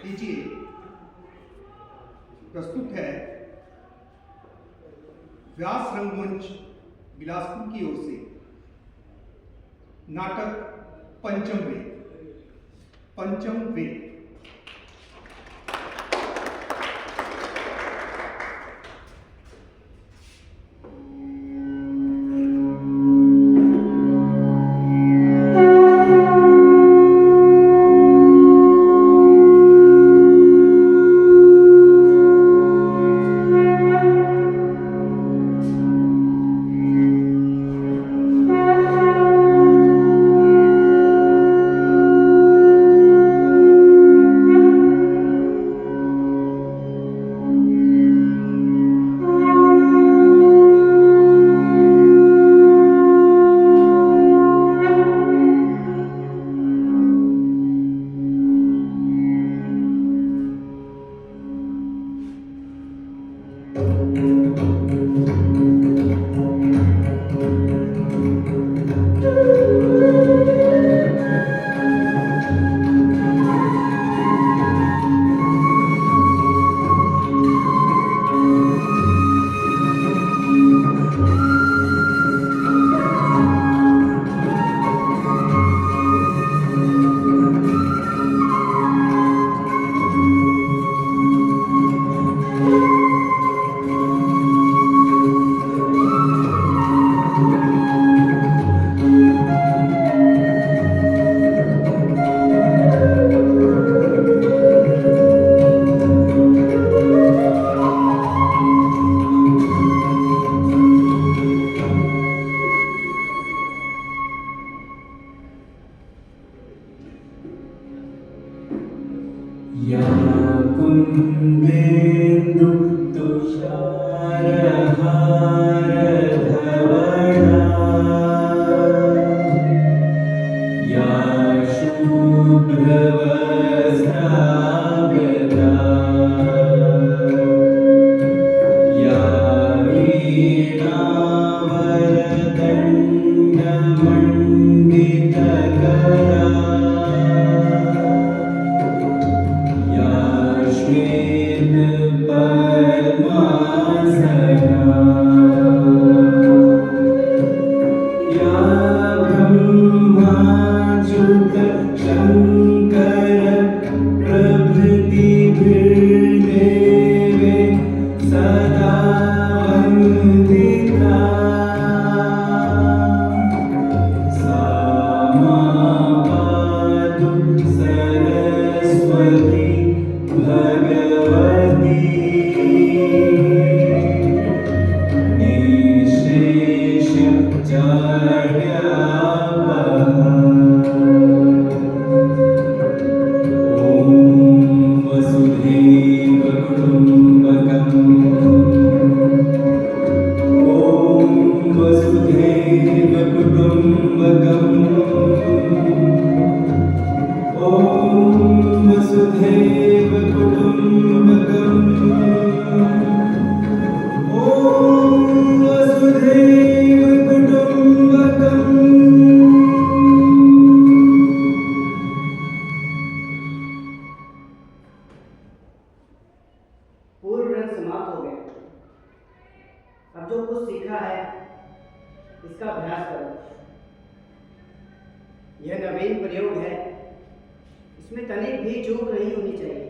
लीजिए, प्रस्तुत है व्यास रंगमंच बिलासपुर की ओर से नाटक पंचम वेद। कुंदेन्दु तुषारहार धवला या शुभ्रवस्त्रावृता या वीणावरदण्डमण्डितकरा पूर्व रंग समाप्त हो गए। अब जो कुछ सीखा है इसका अभ्यास करो। यह नवीन प्रयोग है, इसमें तनिक भी चूक नहीं होनी चाहिए।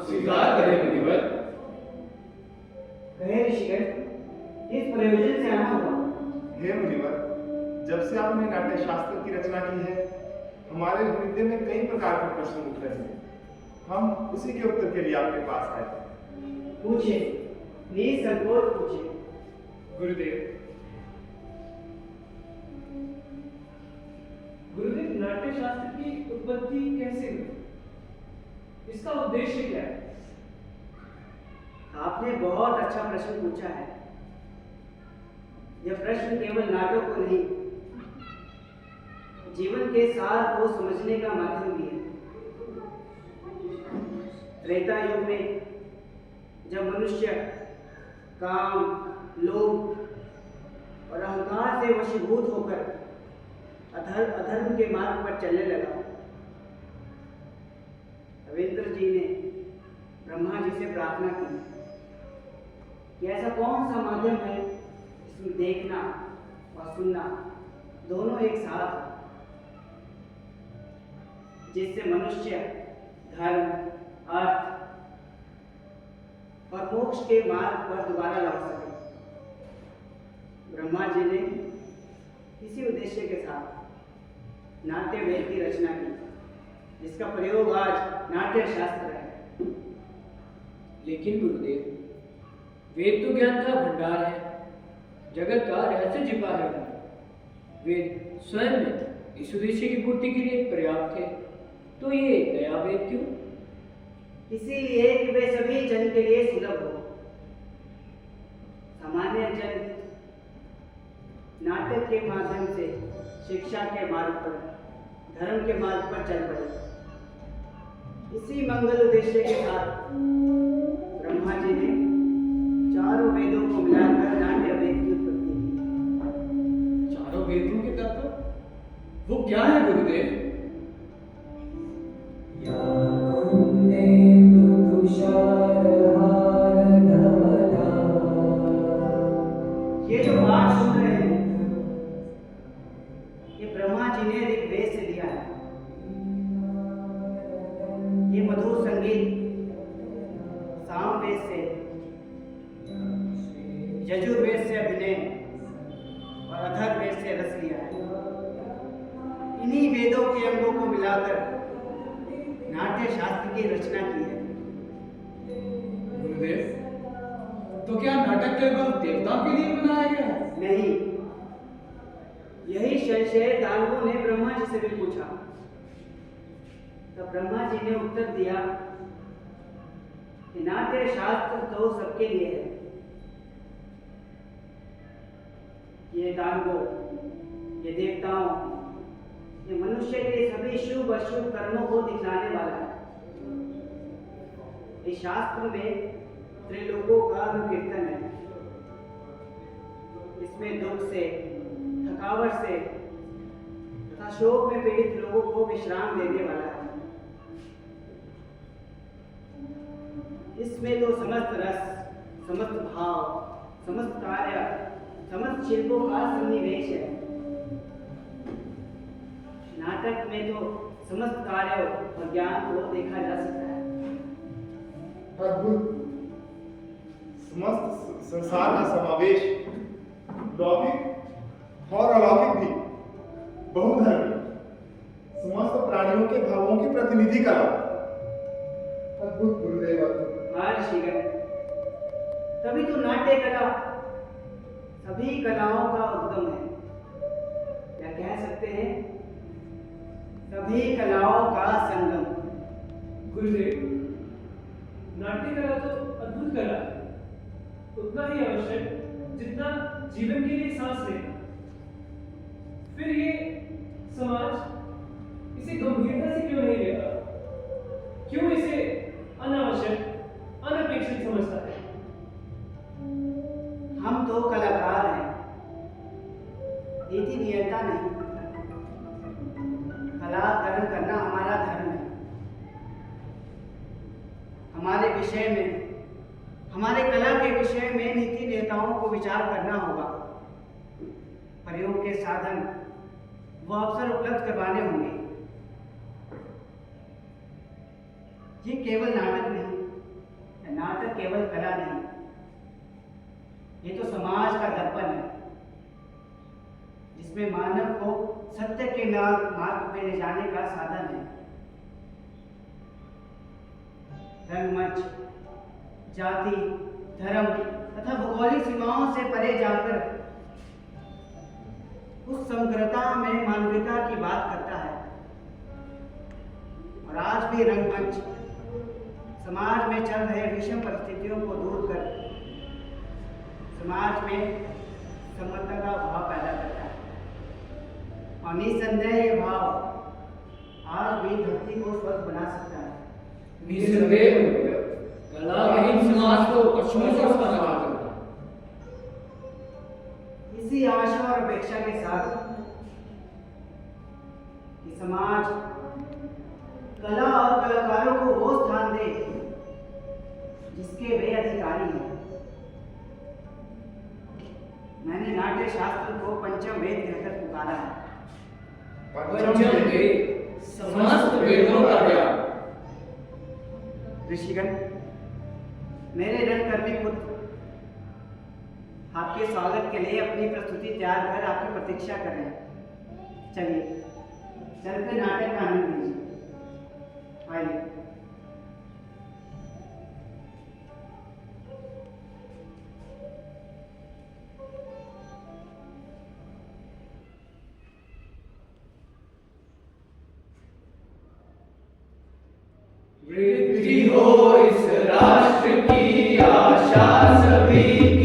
स्वीकार करें मुनिवर। कहे ऋषिगण, इस प्रयोजन से आना हुआ। हे मुनिवर, जब से आपने नाट्य शास्त्र की रचना की है, हमारे हृदय में कई प्रकार के प्रश्न उठ रहे हैं। हम उसी के उत्तर के लिए आपके पास आए। पूछे, निसंकोच पूछे। गुरुदेव, नाट्य शास्त्र की उत्पत्ति कैसे हुई? इसका उद्देश्य क्या है? आपने बहुत अच्छा प्रश्न पूछा है। यह प्रश्न केवल नाटक को नहीं, जीवन के सार को समझने का माध्यम भी है। त्रेता युग में जब मनुष्य काम, लोभ और अहंकार से वशीभूत होकर अधर्म के मार्ग पर चलने लगा, तब इंद्र जी ने ब्रह्मा जी से प्रार्थना की कि ऐसा कौन सा माध्यम है जिसमें देखना और सुनना दोनों एक साथ हो, जिससे मनुष्य धर्म, अर्थ और मोक्ष के मार्ग पर दोबारा लौट सके। ब्रह्मा जी ने इसी उद्देश्य के साथ नाट्य वेद की रचना की, जिसका प्रयोग आज नाट्य शास्त्र है। लेकिन गुरुदेव, वेद तो ज्ञान का भंडार है, जगत का रहस्य छिपा है। वेद स्वयं में इस उद्देश्य की पूर्ति के लिए पर्याप्त है, तो ये नया वेद क्यों? इसीलिए कि वे सभी जन के लिए सुलभ हो। सामान्य जन नाटक के माध्यम से शिक्षा के मार्ग पर, धर्म के मार्ग पर चल पड़े। इसी मंगल उद्देश्य के साथ ब्रह्मा जी ने चारों वेदों को मिलाकर नाट्य वेद की उत्पत्ति की। चारों वेदों के तत्व वो क्या है गुरुदेव? ये जो पाठ सुन रहे हैं, ये ब्रह्मा जी ने ऋग्वेद से लिया है। ये मधुर संगीत सामवेद से, यजुर्वेद से अभिनय और अथर्ववेद से रस लिया है। इन्हीं वेदों के अंगों को मिलाकर नाट्य शास्त्र की रचना की है। गुरुदेव, तो क्या नाटक केवल देवताओं के लिए बनाया गया है? नहीं, यही संशय दानवों ने ब्रह्मा जी से भी पूछा। तब ब्रह्मा जी ने उत्तर दिया कि नाट्य शास्त्र तो सबके लिए है। ये दानवों, ये देवताओं, ये मनुष्य के सभी शुभ अशुभ कर्मों को दिखलाने वाला है। इस शास्त्र में त्रिलोकों का अनुकीर्तन है। इसमें दुख से, थकावट से तथा शोक में पीड़ित लोगों को विश्राम देने वाला है। इसमें तो समस्त रस, समस्त भाव, समस्त कार्य, समस्त शिल्पों का सन्निवेश है। नाटक में तो समस्त कार्यों और ज्ञान को देखा जा सकता है। अद्भुत, समस्त संसार का समावेश, लौकिक और अलौकिक भी, बहुधर्मी, समस्त प्राणियों के भावों की प्रतिनिधि कला। अद्भुत गुरुदेव, अद्भुत। ऋषिगण, तभी तो नाट्य कला सभी कलाओं का उद्गम है, या कह सकते हैं सभी कलाओं का संगम। गुरुदेव, नाट्य कला तो अद्भुत कला है, उतना ही आवश्यक जितना जीवन के लिए सांस लेना। फिर ये समाज इसे गंभीरता से क्यों नहीं लेता? क्यों इसे अनावश्यक, अनपेक्षित समझता है? हम तो कलाकार हैं, नीति नियंता नहीं। कला कर्म करना हमारा धर्म है। हमारे विषय में, हमारे कला के विषय में नीति नेताओं को विचार करना होगा। प्रयोग के साधन वो अवसर उपलब्ध करवाने होंगे। ये केवल नाटक नहीं, नाटक केवल कला नहीं, ये तो समाज का दर्पण है, जिसमें मानव को सत्य के मार्ग में ले जाने का साधन है। रंगमंच जाति, धर्म तथा भौगोलिक सीमाओं से परे जाकर उस समग्रता में मानवता की बात करता है। और आज भी रंगमंच समाज में चल रहे विषम परिस्थितियों को दूर कर समाज में समता का भाव पैदा करता है। और निसंदेह ये भाव आज भी धरती को स्वस्थ बना सकता है। निसंदेह कि समाज कला और कलाकारों को वो स्थान दे जिसके वे अधिकारी हैं। मैंने नाट्य शास्त्र को पंचम वेद कहकर पुकारा है। पंचम वेद समस्त वेदों का ज्ञान। ऋषिगण, मेरे रणकर्मी पुत्र आपके स्वागत के लिए अपनी प्रस्तुति तैयार कर आपकी प्रतीक्षा कर रहे हैं। चलिए चलकर नाटक का आनंद लीजिए। आइए। वृद्धि हो इस राष्ट्र की आशा सभी